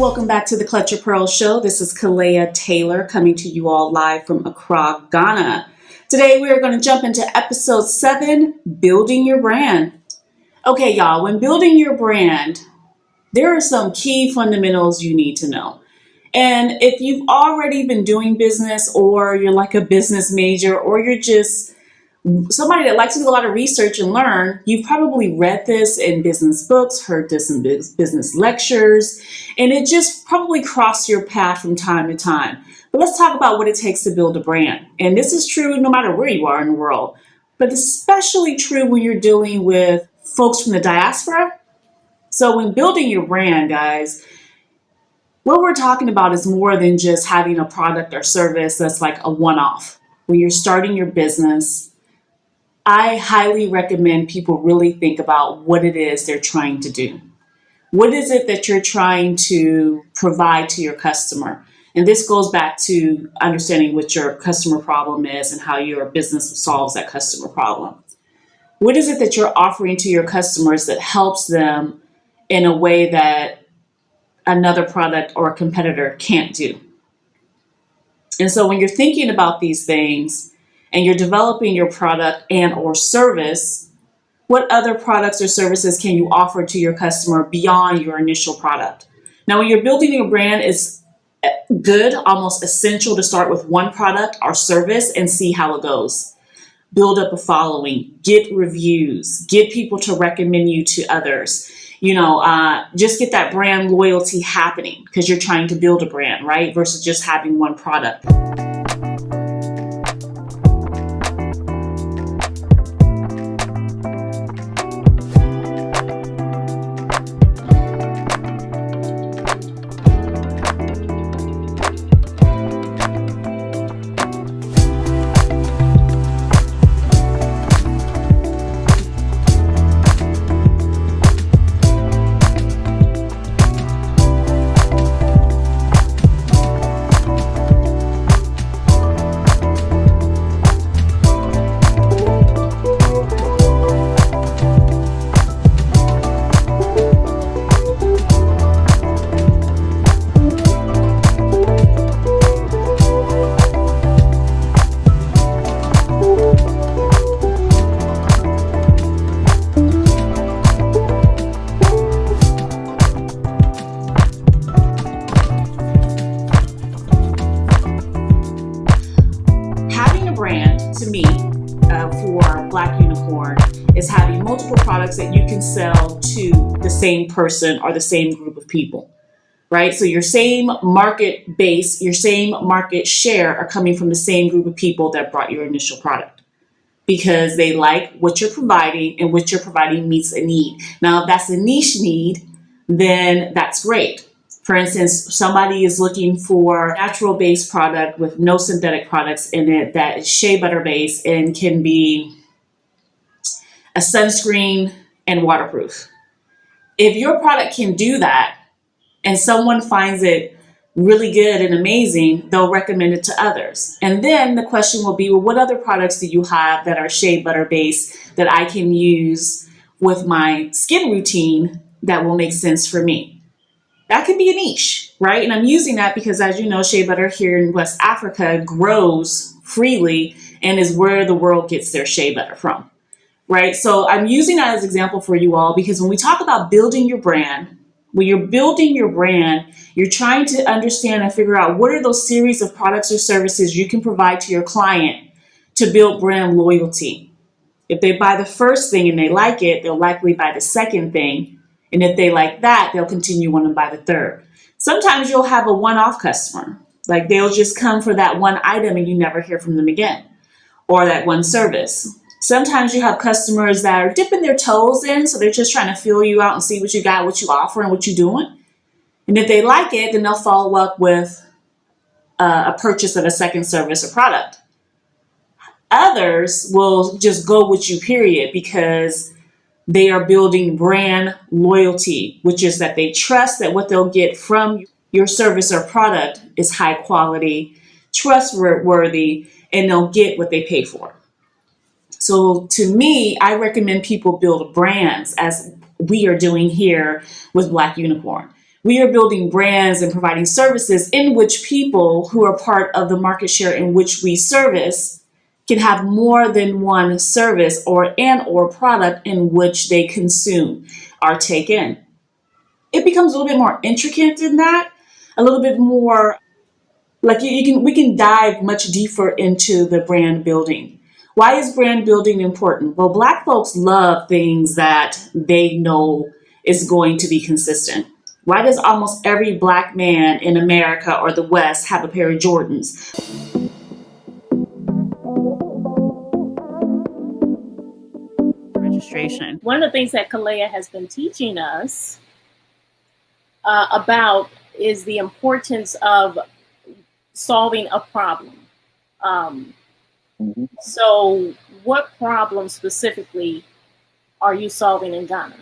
Welcome back to the Clutch Your Pearls show. This is Kalea Taylor coming to you all live from Accra, Ghana. Today we are going to jump into episode 7, Building Your Brand. Okay, y'all, when building your brand, there are some key fundamentals you need to know. And if you've already been doing business, or you're like a business major, or you're just somebody that likes to do a lot of research and learn, you've probably read this in business books, heard this in business lectures, and it just probably crossed your path from time to time. But let's talk about what it takes to build a brand. And this is true no matter where you are in the world, but especially true when you're dealing with folks from the diaspora. So when building your brand, guys, what we're talking about is more than just having a product or service that's like a one-off. When you're starting your business, I highly recommend people really think about what it is they're trying to do. What is it that you're trying to provide to your customer? And this goes back to understanding what your customer problem is and how your business solves that customer problem. What is it that you're offering to your customers that helps them in a way that another product or a competitor can't do? And so when you're thinking about these things, and you're developing your product and or service, what other products or services can you offer to your customer beyond your initial product? Now, when you're building your brand, it's good, almost essential to start with one product or service and see how it goes. Build up a following, get reviews, get people to recommend you to others. Just get that brand loyalty happening because you're trying to build a brand, right? Versus just having one product. To me, for BlackUnicorn, is having multiple products that you can sell to the same person or the same group of people, right? So your same market base, your same market share are coming from the same group of people that brought your initial product because they like what you're providing, and what you're providing meets a need. Now, if that's a niche need, then that's great. For instance, somebody is looking for a natural-based product with no synthetic products in it that is shea butter-based and can be a sunscreen and waterproof. If your product can do that and someone finds it really good and amazing, they'll recommend it to others. And then the question will be, well, what other products do you have that are shea butter-based that I can use with my skin routine that will make sense for me? That can be a niche, right? And I'm using that because, as you know, shea butter here in West Africa grows freely and is where the world gets their shea butter from, right? So I'm using that as an example for you all because when we talk about building your brand, when you're building your brand, you're trying to understand and figure out what are those series of products or services you can provide to your client to build brand loyalty. If they buy the first thing and they like it, they'll likely buy the second thing. And if they like that, they'll continue on and buy the third. Sometimes you'll have a one-off customer. Like they'll just come for that one item and you never hear from them again. Or that one service. Sometimes you have customers that are dipping their toes in. So they're just trying to feel you out and see what you got, what you offer, and what you're doing. And if they like it, then they'll follow up with a purchase of a second service or product. Others will just go with you, period, because they are building brand loyalty, which is that they trust that what they'll get from your service or product is high quality, trustworthy, and they'll get what they pay for. So to me, I recommend people build brands as we are doing here with BlackUnicorn. We are building brands and providing services in which people who are part of the market share in which we service can have more than one service or product in which they consume or take in. It becomes a little bit more intricate than that, a little bit more like we can dive much deeper into the brand building. Why is brand building important? Well, Black folks love things that they know is going to be consistent. Why does almost every Black man in America or the West have a pair of Jordans? Registration. One of the things that Kalea has been teaching us about is the importance of solving a problem. So what problem specifically are you solving in Ghana?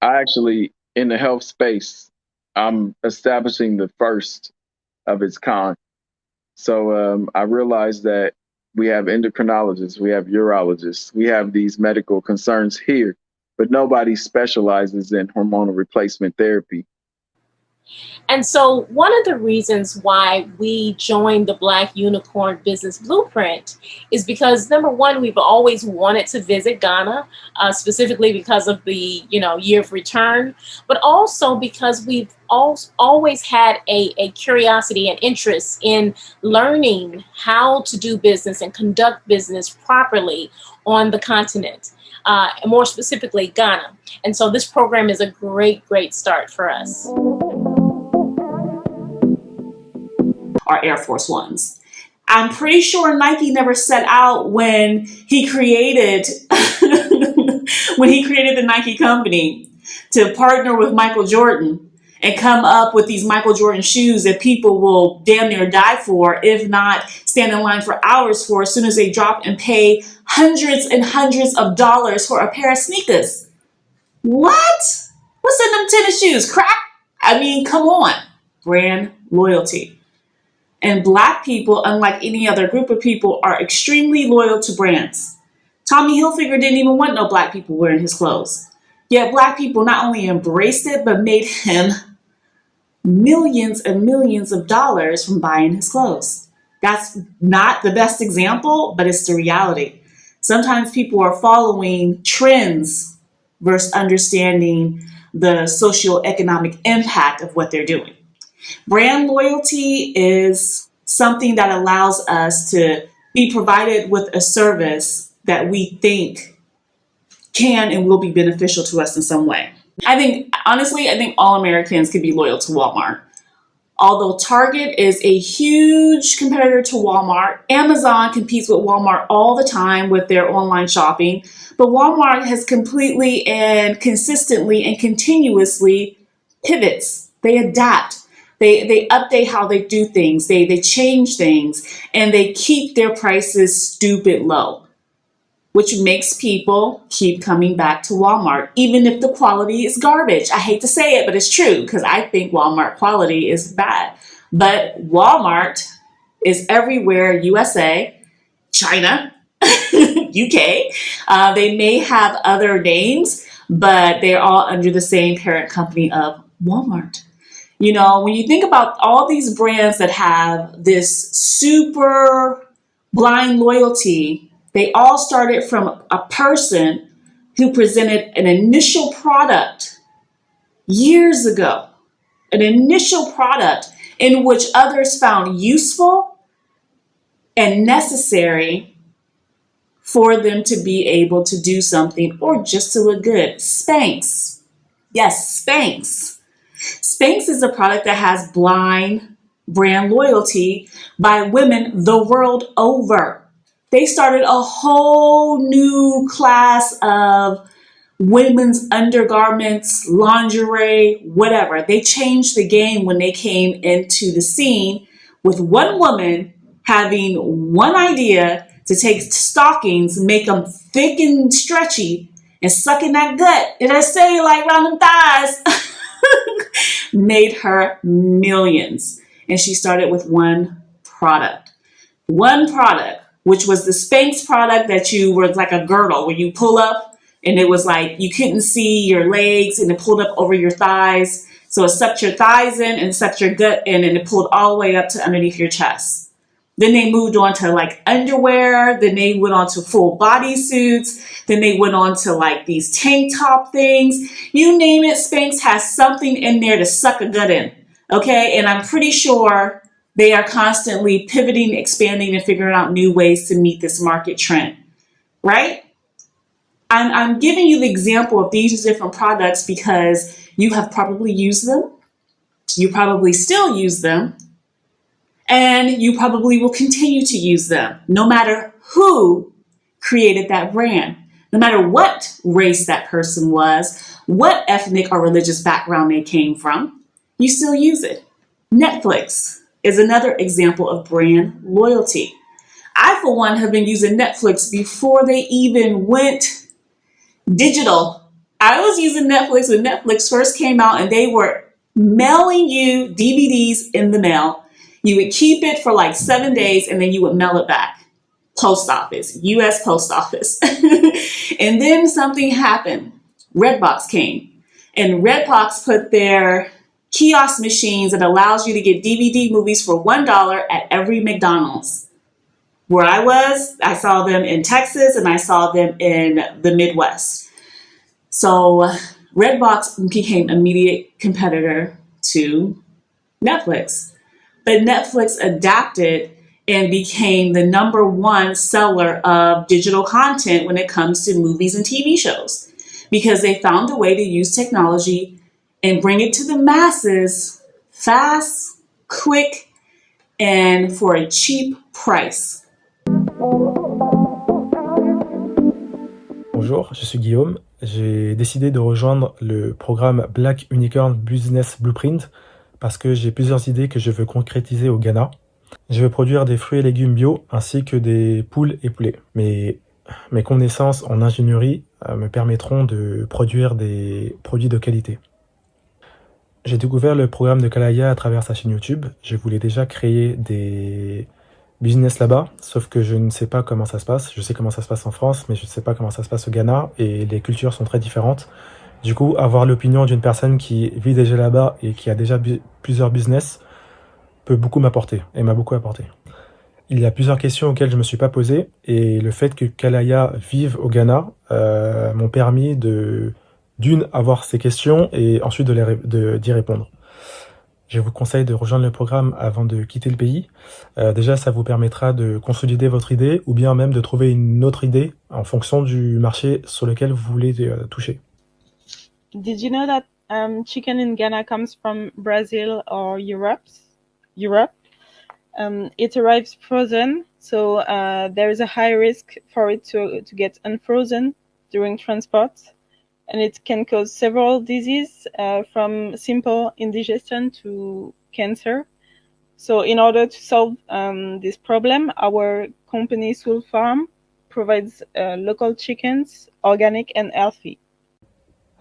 I actually, in the health space, I'm establishing the first of its kind. So I realized that we have endocrinologists, we have urologists, we have these medical concerns here, but nobody specializes in hormonal replacement therapy. And so one of the reasons why we joined the BlackUnicorn Business Blueprint is because, number one, we've always wanted to visit Ghana, specifically because of the year of return, but also because we've always had a curiosity and interest in learning how to do business and conduct business properly on the continent, and more specifically Ghana. And so this program is a great start for us. Are Air Force Ones. I'm pretty sure Nike never set out when he created the Nike company to partner with Michael Jordan and come up with these Michael Jordan shoes that people will damn near die for, if not stand in line for hours for, as soon as they drop and pay hundreds and hundreds of dollars for a pair of sneakers. What? What's in them tennis shoes? Crack? I mean, come on. Brand loyalty. And Black people, unlike any other group of people, are extremely loyal to brands. Tommy Hilfiger didn't even want no Black people wearing his clothes. Yet Black people not only embraced it, but made him millions and millions of dollars from buying his clothes. That's not the best example, but it's the reality. Sometimes people are following trends versus understanding the socioeconomic impact of what they're doing. Brand loyalty is something that allows us to be provided with a service that we think can and will be beneficial to us in some way. I think all Americans can be loyal to Walmart. Although Target is a huge competitor to Walmart, Amazon competes with Walmart all the time with their online shopping, but Walmart has completely and consistently and continuously pivots. They adapt. They update how they do things. They change things, and they keep their prices stupid low, which makes people keep coming back to Walmart, even if the quality is garbage. I hate to say it, but it's true, because I think Walmart quality is bad. But Walmart is everywhere, USA, China, UK. They may have other names, but they're all under the same parent company of Walmart. When you think about all these brands that have this super blind loyalty, they all started from a person who presented an initial product years ago, an initial product in which others found useful and necessary for them to be able to do something or just to look good. Spanx. Yes, Spanx. Spanx is a product that has blind brand loyalty by women the world over. They started a whole new class of women's undergarments, lingerie, whatever. They changed the game when they came into the scene with one woman having one idea to take stockings, make them thick and stretchy, and suck in that gut. Did I say like round them thighs? Made her millions. And she started with one product, which was the Spanx product that was like a girdle where you pull up and it was like you couldn't see your legs and it pulled up over your thighs. So it sucked your thighs in and sucked your gut in, and it pulled all the way up to underneath your chest. Then they moved on to like underwear. Then they went on to full body suits. Then they went on to like these tank top things. You name it, Spanx has something in there to suck a gut in. Okay. And I'm pretty sure they are constantly pivoting, expanding, and figuring out new ways to meet this market trend. Right? I'm giving you the example of these different products because you have probably used them. You probably still use them. And you probably will continue to use them no matter who created that brand, no matter what race that person was, what ethnic or religious background they came from, you still use it. Netflix is another example of brand loyalty. I, for one, have been using Netflix before they even went digital. I was using Netflix when Netflix first came out and they were mailing you DVDs in the mail. You would keep it for like 7 days and then you would mail it back. Post office, US Post Office. And then something happened. Redbox came. And Redbox put their kiosk machines that allows you to get DVD movies for $1 at every McDonald's. Where I was, I saw them in Texas and I saw them in the Midwest. So Redbox became an immediate competitor to Netflix. But Netflix adapted and became the number one seller of digital content when it comes to movies and TV shows because they found a way to use technology and bring it to the masses fast, quick, and for a cheap price. Bonjour, je suis Guillaume. J'ai décidé de rejoindre le programme BlackUnicorn Business Blueprint parce que j'ai plusieurs idées que je veux concrétiser au Ghana. Je veux produire des fruits et légumes bio ainsi que des poules et poulets. Mais mes connaissances en ingénierie me permettront de produire des produits de qualité. J'ai découvert le programme de Kalaya à travers sa chaîne YouTube. Je voulais déjà créer des business là-bas, sauf que je ne sais pas comment ça se passe. Je sais comment ça se passe en France, mais je ne sais pas comment ça se passe au Ghana et les cultures sont très différentes. Du coup, avoir l'opinion d'une personne qui vit déjà là-bas et qui a déjà plusieurs business peut beaucoup m'apporter et m'a beaucoup apporté. Il y a plusieurs questions auxquelles je ne me suis pas posé et le fait que Kalaya vive au Ghana m'ont permis d'une, avoir ces questions et ensuite d'y répondre. Je vous conseille de rejoindre le programme avant de quitter le pays. Déjà, ça vous permettra de consolider votre idée ou bien même de trouver une autre idée en fonction du marché sur lequel vous voulez toucher. Did you know that chicken in Ghana comes from Brazil or Europe? It arrives frozen, so there is a high risk for it to get unfrozen during transport, and it can cause several diseases from simple indigestion to cancer. So in order to solve this problem, our company Soul Farm provides local chickens, organic and healthy.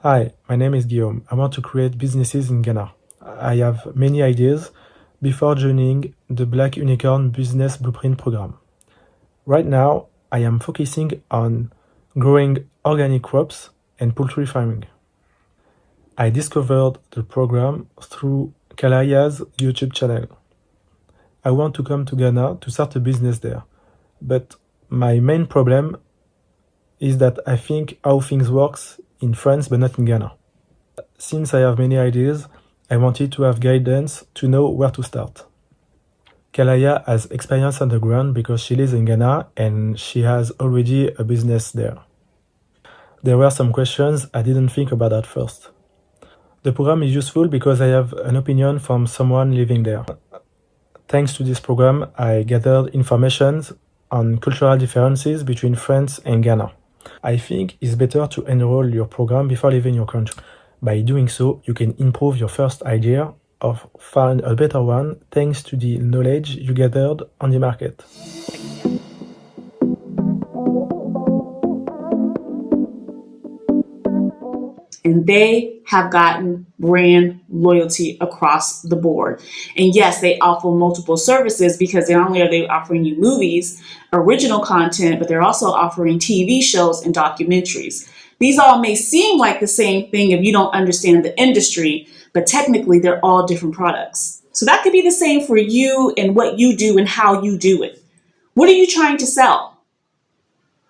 Hi, my name is Guillaume. I want to create businesses in Ghana. I have many ideas before joining the BlackUnicorn Business Blueprint program. Right now, I am focusing on growing organic crops and poultry farming. I discovered the program through Kalaya's YouTube channel. I want to come to Ghana to start a business there, but my main problem is that I think how things works in France but not in Ghana. Since I have many ideas, I wanted to have guidance to know where to start. Kalaya has experience on the ground because she lives in Ghana and she has already a business there. There were some questions I didn't think about at first. The program is useful because I have an opinion from someone living there. Thanks to this program, I gathered information on cultural differences between France and Ghana. I think it's better to enroll your program before leaving your country. By doing so, you can improve your first idea or find a better one thanks to the knowledge you gathered on the market. And they have gotten brand loyalty across the board. And yes, they offer multiple services because not only are they offering you movies, original content, but they're also offering TV shows and documentaries. These all may seem like the same thing if you don't understand the industry, but technically they're all different products. So that could be the same for you and what you do and how you do it. What are you trying to sell?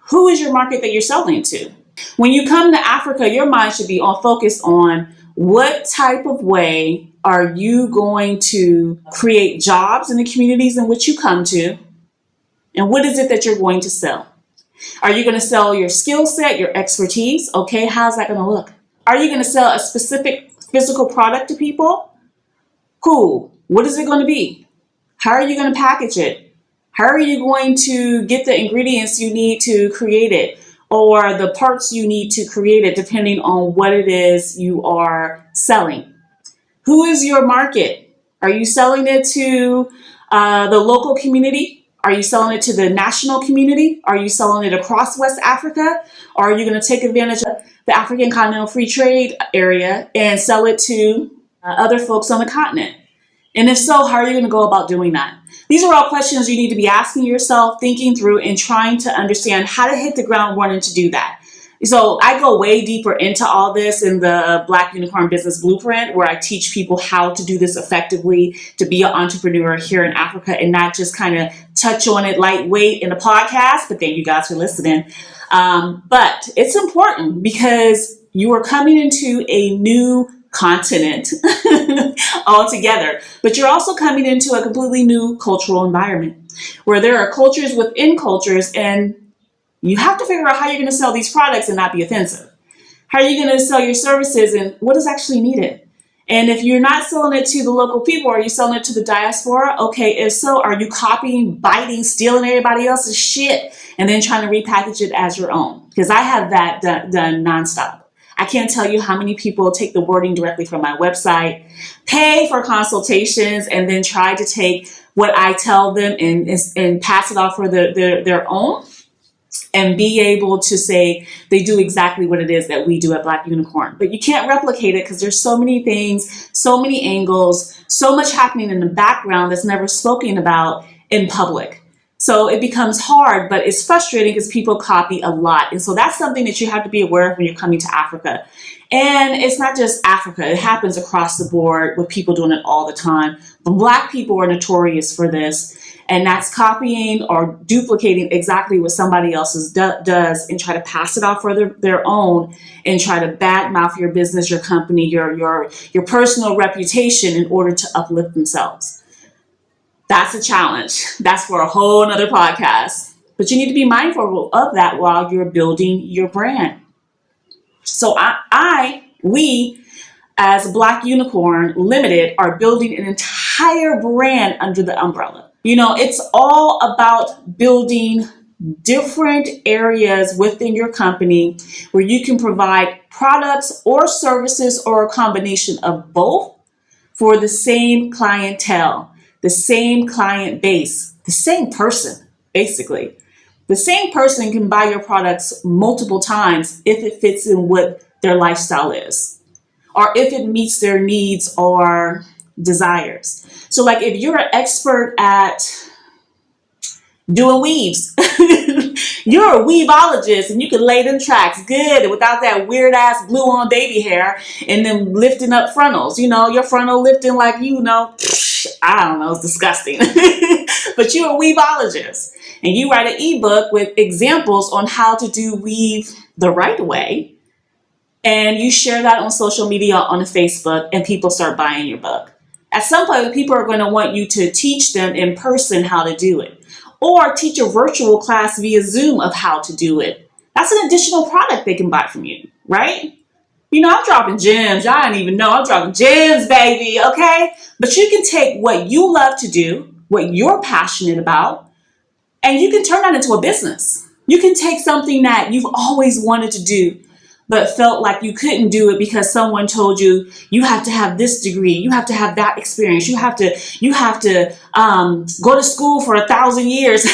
Who is your market that you're selling to? When you come to Africa, your mind should be all focused on what type of way are you going to create jobs in the communities in which you come to, and what is it that you're going to sell? Are you going to sell your skill set, your expertise? Okay, how's that going to look? Are you going to sell a specific physical product to people? Cool. What is it going to be? How are you going to package it? How are you going to get the ingredients you need to create it, or the parts you need to create it, depending on what it is you are selling? Who is your market? Are you selling it to the local community? Are you selling it to the national community? Are you selling it across West Africa? Or are you going to take advantage of the African Continental Free Trade area and sell it to other folks on the continent? And if so, how are you going to go about doing that? These are all questions you need to be asking yourself, thinking through, and trying to understand how to hit the ground running to do that. So I go way deeper into all this in the Black Unicorn Business Blueprint, where I teach people how to do this effectively, to be an entrepreneur here in Africa, and not just kind of touch on it lightweight in a podcast, but then you guys are listening. But it's important because you are coming into a new continent altogether, but you're also coming into a completely new cultural environment where there are cultures within cultures, and you have to figure out how you're going to sell these products and not be offensive. How are you going to sell your services and what is actually needed? And if you're not selling it to the local people, are you selling it to the diaspora? Okay, if so, are you copying, biting, stealing everybody else's shit and then trying to repackage it as your own? Because I have that done nonstop. I can't tell you how many people take the wording directly from my website, pay for consultations, and then try to take what I tell them and pass it off for their own, and be able to say they do exactly what it is that we do at Black Unicorn. But you can't replicate it because there's so many things, so many angles, so much happening in the background that's never spoken about in public. So it becomes hard, but it's frustrating because people copy a lot. And so that's something that you have to be aware of when you're coming to Africa. And it's not just Africa. It happens across the board with people doing it all the time. But Black people are notorious for this. And that's copying or duplicating exactly what somebody else does and try to pass it off for their own and try to badmouth your business, your company, your personal reputation in order to uplift themselves. That's a challenge. That's for a whole nother podcast. But you need to be mindful of that while you're building your brand. So we, as Black Unicorn Limited, are building an entire brand under the umbrella. You know, it's all about building different areas within your company where you can provide products or services or a combination of both for the same clientele, the same client base, the same person, basically. The same person can buy your products multiple times if it fits in what their lifestyle is, or if it meets their needs or desires. So like if you're an expert at doing weaves, you're a weaveologist and you can lay them tracks good and without that weird ass glue on baby hair and then lifting up frontals, you know, your frontal lifting like, you know, I don't know, it's disgusting. But you're a weaveologist and you write an ebook with examples on how to do weave the right way. And you share that on social media, on Facebook, and people start buying your book. At some point, people are going to want you to teach them in person how to do it, or teach a virtual class via Zoom of how to do it. That's an additional product they can buy from you, right? You know, I'm dropping gems. Y'all don't even know I'm dropping gems, baby, okay? But you can take what you love to do, what you're passionate about, and you can turn that into a business. You can take something that you've always wanted to do, but felt like you couldn't do it because someone told you, you have to have this degree, you have to have that experience, you have to go to school for 1,000 years.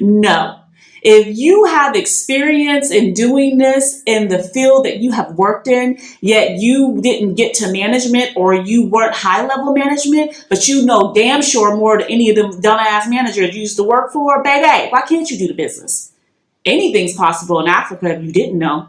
No. If you have experience in doing this in the field that you have worked in, yet you didn't get to management or you weren't high level management, but you know damn sure more than any of them dumbass managers you used to work for, baby, why can't you do the business? Anything's possible in Africa if you didn't know.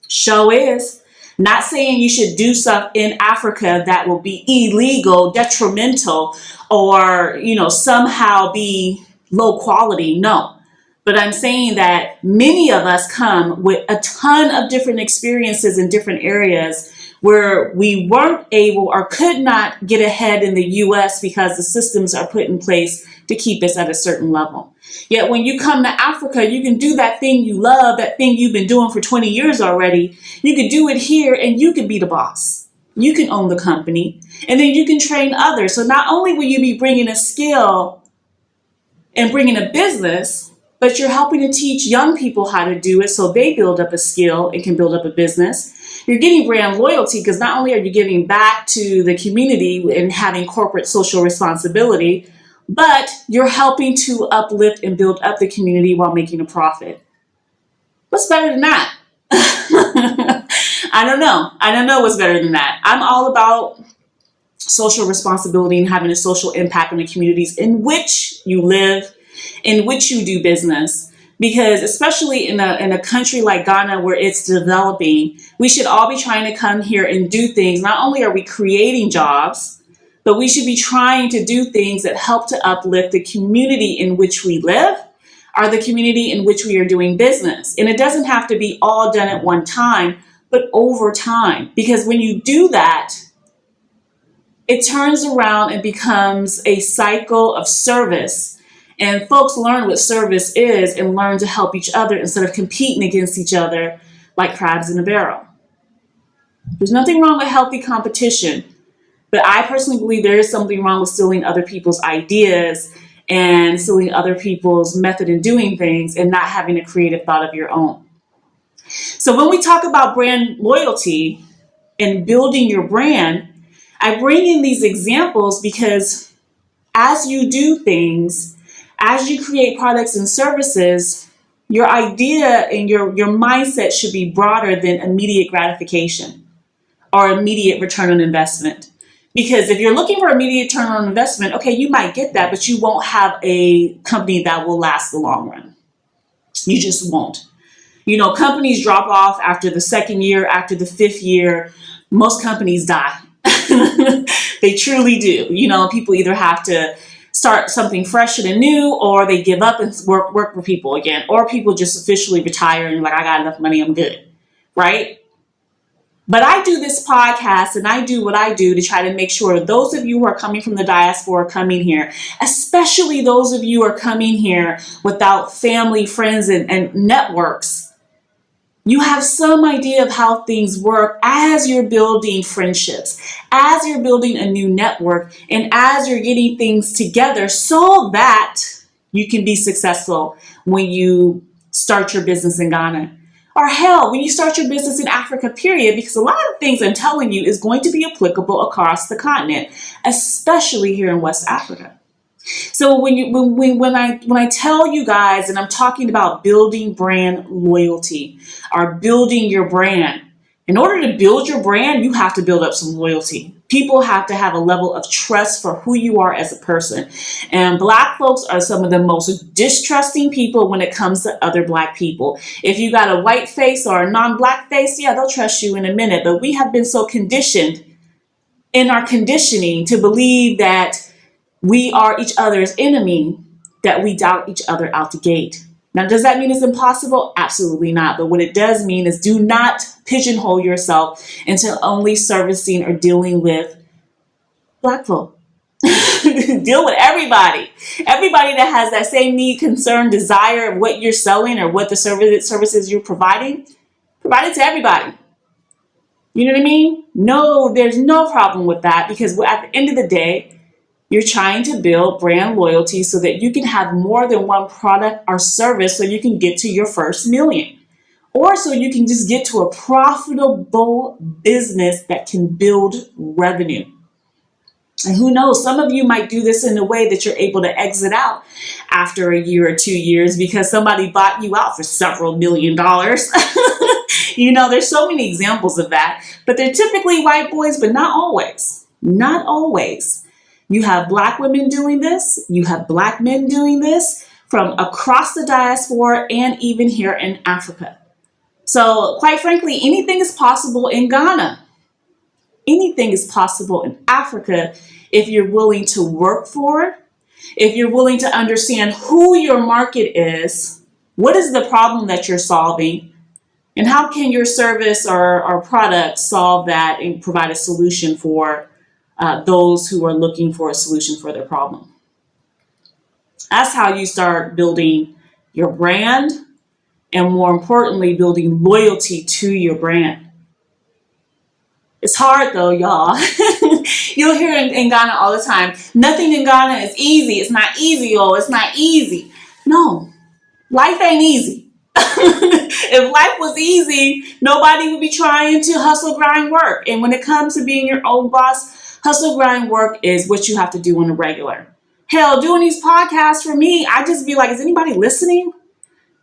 Show is. Not saying you should do stuff in Africa that will be illegal, detrimental, or, somehow be low quality. No. But I'm saying that many of us come with a ton of different experiences in different areas where we weren't able or could not get ahead in the US because the systems are put in place to keep us at a certain level. Yet when you come to Africa, you can do that thing you love, that thing you've been doing for 20 years already. You can do it here and you can be the boss. You can own the company and then you can train others. So not only will you be bringing a skill and bringing a business, but you're helping to teach young people how to do it so they build up a skill and can build up a business. You're getting brand loyalty because not only are you giving back to the community and having corporate social responsibility, but you're helping to uplift and build up the community while making a profit. What's better than that? I don't know. I don't know what's better than that. I'm all about social responsibility and having a social impact on the communities in which you live, in which you do business. Because especially in a country like Ghana where it's developing, we should all be trying to come here and do things. Not only are we creating jobs, but we should be trying to do things that help to uplift the community in which we live or the community in which we are doing business. And it doesn't have to be all done at one time, but over time. Because when you do that, it turns around and becomes a cycle of service. And folks learn what service is and learn to help each other instead of competing against each other like crabs in a barrel. There's nothing wrong with healthy competition. But I personally believe there is something wrong with stealing other people's ideas and stealing other people's method in doing things and not having a creative thought of your own. So when we talk about brand loyalty and building your brand, I bring in these examples because as you do things, as you create products and services, your idea and your mindset should be broader than immediate gratification or immediate return on investment. Because if you're looking for immediate return on investment, okay, you might get that, but you won't have a company that will last the long run. You just won't. Companies drop off after the second year, after the fifth year. Most companies die. They truly do. People either have to start something fresh and new, or they give up and work for people again, or people just officially retire and I got enough money, I'm good, right? But I do this podcast and I do what I do to try to make sure those of you who are coming from the diaspora coming here, especially those of you who are coming here without family, friends, and networks, you have some idea of how things work as you're building friendships, as you're building a new network, and as you're getting things together so that you can be successful when you start your business in Ghana. Or hell, when you start your business in Africa, period, because a lot of things I'm telling you is going to be applicable across the continent, especially here in West Africa. So when I tell you guys, and I'm talking about building brand loyalty or building your brand, in order to build your brand, you have to build up some loyalty. People have to have a level of trust for who you are as a person. And Black folks are some of the most distrusting people when it comes to other Black people. If you got a white face or a non-Black face, yeah, they'll trust you in a minute. But we have been so conditioned in our conditioning to believe that we are each other's enemy that we doubt each other out the gate. Now, does that mean it's impossible? Absolutely not. But what it does mean is do not pigeonhole yourself into only servicing or dealing with Black folk. Deal with everybody. Everybody that has that same need, concern, desire of what you're selling or what the services you're providing, provide it to everybody. You know what I mean? No, there's no problem with that because at the end of the day, you're trying to build brand loyalty so that you can have more than one product or service so you can get to your first million. Or so you can just get to a profitable business that can build revenue. And who knows, some of you might do this in a way that you're able to exit out after a year or 2 years because somebody bought you out for several $1 million. There's so many examples of that, but they're typically white boys, but not always. Not always. You have Black women doing this. You have Black men doing this from across the diaspora and even here in Africa. So quite frankly, anything is possible in Ghana. Anything is possible in Africa if you're willing to work for it, if you're willing to understand who your market is, what is the problem that you're solving, and how can your service or product solve that and provide a solution for those who are looking for a solution for their problem. That's how you start building your brand, and more importantly, building loyalty to your brand. It's hard though, y'all. You'll hear in Ghana all the time, nothing in Ghana is easy. It's not easy, oh, it's not easy. No, life ain't easy. If life was easy, nobody would be trying to hustle, grind, work. And when it comes to being your own boss, hustle, grind, work is what you have to do on a regular. Hell, doing these podcasts for me, I just be like, is anybody listening?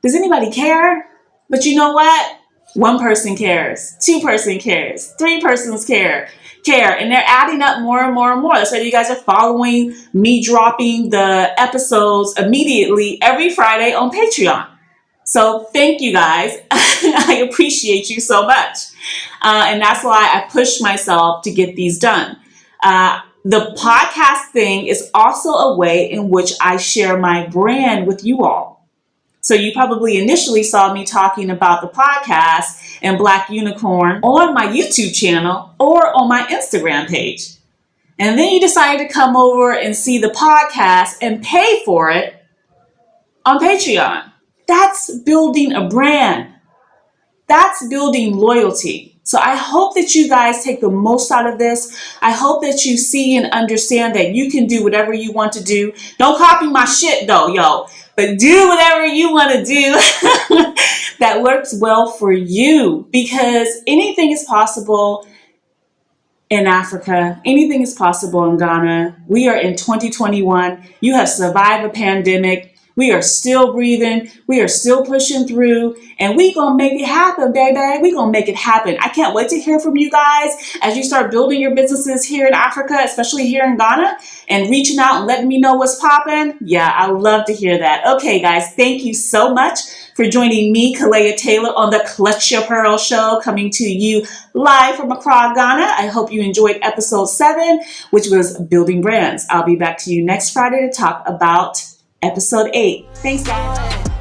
Does anybody care? But you know what? One person cares, 2 person cares, 3 persons care, and they're adding up more and more and more. That's why you guys are following me dropping the episodes immediately every Friday on Patreon. So thank you guys. I appreciate you so much. And that's why I push myself to get these done. The podcast thing is also a way in which I share my brand with you all. So you probably initially saw me talking about the podcast and BlackUnicorn on my YouTube channel or on my Instagram page. And then you decided to come over and see the podcast and pay for it on Patreon. That's building a brand. That's building loyalty. So I hope that you guys take the most out of this. I hope that you see and understand that you can do whatever you want to do. Don't copy my shit though, yo. But do whatever you want to do that works well for you, because anything is possible in Africa. Anything is possible in Ghana. We are in 2021. You have survived a pandemic. We are still breathing. We are still pushing through, and we gonna make it happen, baby. We gonna make it happen. I can't wait to hear from you guys as you start building your businesses here in Africa, especially here in Ghana, and reaching out and letting me know what's popping. Yeah, I love to hear that. Okay, guys, thank you so much for joining me, Kalea Taylor, on the Clutch Your Pearl Show, coming to you live from Accra, Ghana. I hope you enjoyed episode 7, which was building brands. I'll be back to you next Friday to talk about episode 8. Thanks, guys.